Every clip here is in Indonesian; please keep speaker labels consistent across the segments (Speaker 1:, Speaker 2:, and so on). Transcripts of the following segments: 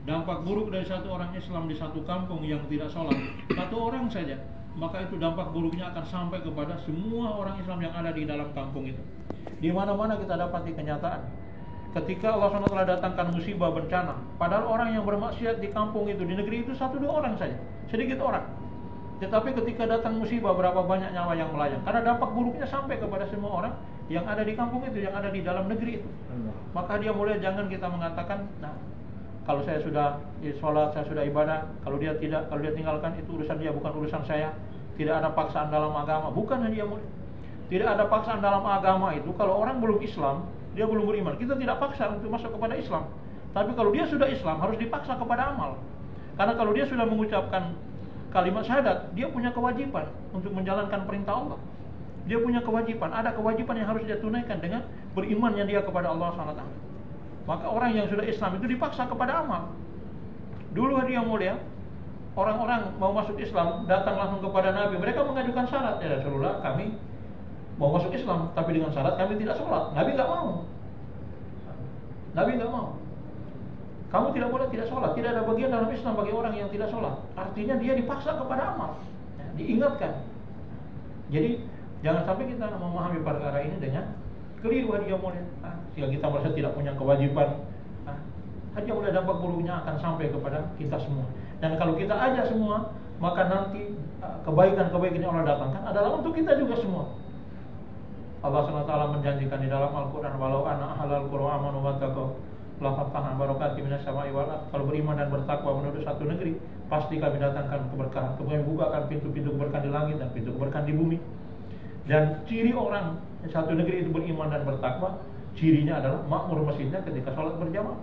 Speaker 1: Dampak buruk dari satu orang Islam di satu kampung yang tidak sholat, satu orang saja, maka itu dampak buruknya akan sampai kepada semua orang Islam yang ada di dalam kampung itu. Di mana-mana kita dapati kenyataan. Ketika Allah SWT datangkan musibah bencana, padahal orang yang bermaksiat di kampung itu, di negeri itu satu dua orang saja, sedikit orang. Tetapi ketika datang musibah, berapa banyak nyawa yang melayang. Karena dampak buruknya sampai kepada semua orang yang ada di kampung itu, yang ada di dalam negeri itu. Maka dia mulai, jangan kita mengatakan, nah, kalau saya sudah sholat, saya sudah ibadah, kalau dia tidak, kalau dia tinggalkan, itu urusan dia, bukan urusan saya. Tidak ada paksaan dalam agama. Bukan dia mulai. Tidak ada paksaan dalam agama itu. Kalau orang belum Islam, dia belum beriman, kita tidak paksa untuk masuk kepada Islam. Tapi kalau dia sudah Islam, harus dipaksa kepada amal. Karena kalau dia sudah mengucapkan kalimat syahadat, dia punya kewajiban untuk menjalankan perintah Allah. Dia punya kewajiban, ada kewajiban yang harus dia tunaikan dengan berimannya dia kepada Allah SWT. Maka orang yang sudah Islam itu dipaksa kepada amal. Dulu dia mulia, orang-orang mau masuk Islam, datang langsung kepada Nabi. Mereka mengajukan syarat, ya Rasulullah, kami mau masuk Islam, tapi dengan syarat kami tidak sholat. Nabi nggak mau. Nabi nggak mau. Kamu tidak boleh tidak sholat. Tidak ada bagian dalam Islam bagi orang yang tidak sholat. Artinya dia dipaksa kepada amal, diingatkan. Jadi jangan sampai kita memahami perkara ini dengan keliru. Hadiah mulia, sehingga kita merasa tidak punya kewajiban. Hadiah mulia, dampak buruknya akan sampai kepada kita semua. Dan kalau kita ajak semua, maka nanti kebaikan-kebaikan yang Allah datangkan adalah untuk kita juga semua. Allah SWT menjanjikan di dalam Al-Quran, walau ana ahlal qura amanu wattaqu la fatahna barakatim minas sama'i wal ardh. Kalau beriman dan bertakwa menuju satu negeri, pasti kami datangkan keberkahan. Kami bukakan pintu-pintu keberkahan di langit dan pintu keberkahan di bumi. Dan ciri orang satu negeri itu beriman dan bertakwa, cirinya adalah makmur masjidnya ketika sholat berjamaah.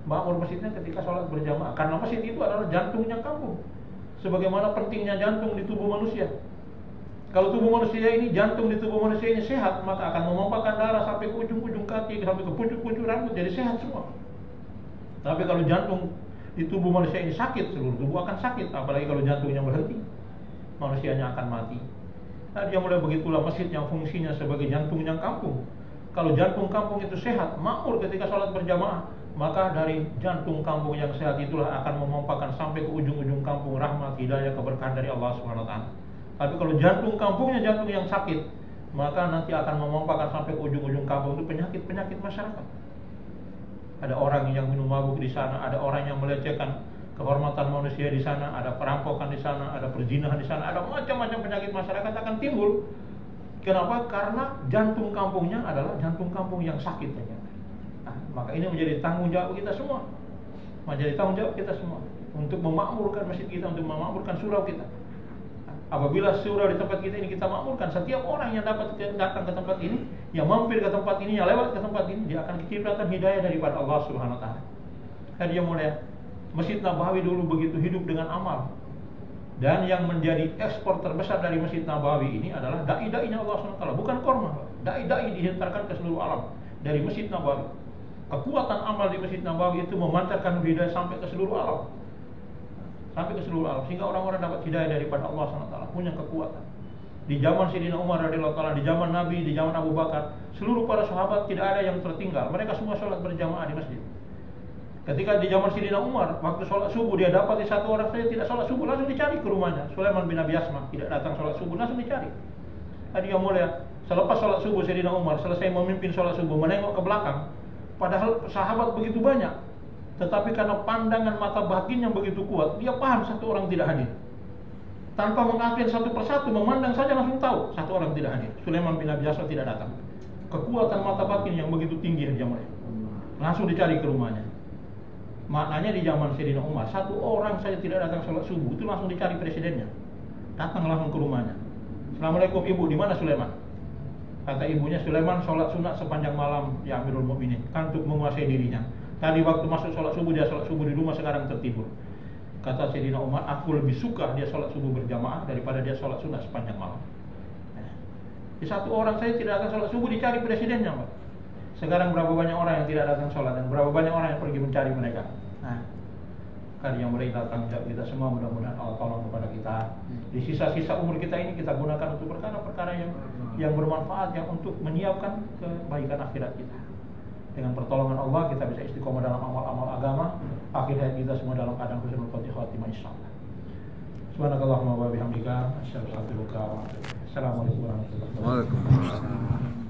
Speaker 1: Makmur masjidnya ketika sholat berjamaah. Karena masjid itu adalah jantungnya kampung. Sebagaimana pentingnya jantung di tubuh manusia. Kalau tubuh manusia ini, jantung di tubuh manusia ini sehat, maka akan memompahkan darah sampai ke ujung-ujung kaki, sampai ke pucuk-pucuk rambut, jadi sehat semua. Tapi kalau jantung di tubuh manusia ini sakit, seluruh tubuh akan sakit. Apalagi kalau jantungnya berhenti, manusianya akan mati. Nah, dia mulai begitulah masjid yang fungsinya sebagai jantungnya kampung. Kalau jantung kampung itu sehat, makmur ketika sholat berjamaah, maka dari jantung kampung yang sehat itulah akan memompahkan sampai ke ujung-ujung kampung rahmat, hidayah, keberkahan dari Allah SWT. Tapi kalau jantung kampungnya jantung yang sakit, maka nanti akan memompahkan sampai ke ujung-ujung kampung itu penyakit-penyakit masyarakat. Ada orang yang minum mabuk di sana, ada orang yang melecehkan kehormatan manusia di sana, ada perampokan di sana, ada perzinahan di sana, ada macam-macam penyakit masyarakat akan timbul. Kenapa? Karena jantung kampungnya adalah jantung kampung yang sakit. Nah, maka ini menjadi tanggung jawab kita semua. Menjadi tanggung jawab kita semua untuk memakmurkan masjid kita, untuk memakmurkan surau kita. Apabila surau di tempat kita ini kita makmurkan, setiap orang yang dapat datang ke tempat ini, yang mampir ke tempat ini, yang lewat ke tempat ini, dia akan kecipratan hidayah daripada Allah Subhanahu Wa Taala. Dia mulia, Masjid Nabawi dulu begitu hidup dengan amal. Dan yang menjadi ekspor terbesar dari Masjid Nabawi ini adalah dai-dainya Allah Subhanahu Wa Taala, bukan korma. Dai-dai dihantarkan ke seluruh alam dari Masjid Nabawi. Kekuatan amal di Masjid Nabawi itu memancarkan hidayah sampai ke seluruh alam. Sampai ke seluruh alam, sehingga orang-orang dapat hidayah daripada Allah SWT, punya kekuatan. Di zaman Sayyidina Umar radhiyallahu taala, di zaman Nabi, di zaman Abu Bakar, seluruh para sahabat tidak ada yang tertinggal. Mereka semua sholat berjamaah di masjid. Ketika di zaman Sayyidina Umar, waktu sholat subuh dia dapat di satu orang saja tidak sholat subuh, langsung dicari ke rumahnya. Sulaiman bin Abi Asma tidak datang sholat subuh, langsung dicari. Tadi yang mulia, selepas sholat subuh Sayyidina Umar selesai memimpin sholat subuh, menengok ke belakang, padahal sahabat begitu banyak. Tetapi karena pandangan mata batin yang begitu kuat, dia paham satu orang tidak hadir. Tanpa mengambil satu persatu, memandang saja langsung tahu satu orang tidak hadir. Sulaiman bin Abi Asma tidak datang. Kekuatan mata batin yang begitu tinggi dia mulai. Langsung dicari ke rumahnya. Maknanya di zaman Sayyidina Umar, satu orang saja tidak datang sholat subuh, itu langsung dicari presidennya. Datang langsung ke rumahnya. Assalamualaikum ibu, di mana Sulaiman? Kata ibunya, Sulaiman sholat sunat sepanjang malam, ya Amirul Mukminin, kantuk menguasai dirinya. Tadi waktu masuk sholat subuh, dia sholat subuh di rumah, sekarang tertidur. Kata Sayyidina Umar, aku lebih suka dia sholat subuh berjamaah daripada dia sholat sunat sepanjang malam. Di satu orang saya tidak akan sholat subuh, dicari presidennya, Pak. Sekarang berapa banyak orang yang tidak datang sholat, dan berapa banyak orang yang pergi mencari mereka. Karena yang mulai datang kita semua, mudah-mudahan Allah tolong kepada kita. Di sisa-sisa umur kita ini kita gunakan untuk perkara-perkara yang bermanfaat, yang untuk menyiapkan kebaikan akhirat kita. Dengan pertolongan Allah kita bisa istiqomah dalam amal-amal agama. akhir hayat kita semua dalam keadaan husnul khotimah insyaallah. Subhanakallahumma wa bihamdika asyhadu an la ilaha illa anta astaghfiruka wa atubu ilaik. Assalamualaikum warahmatullahi wabarakatuh.
Speaker 2: Waalaikumsalam.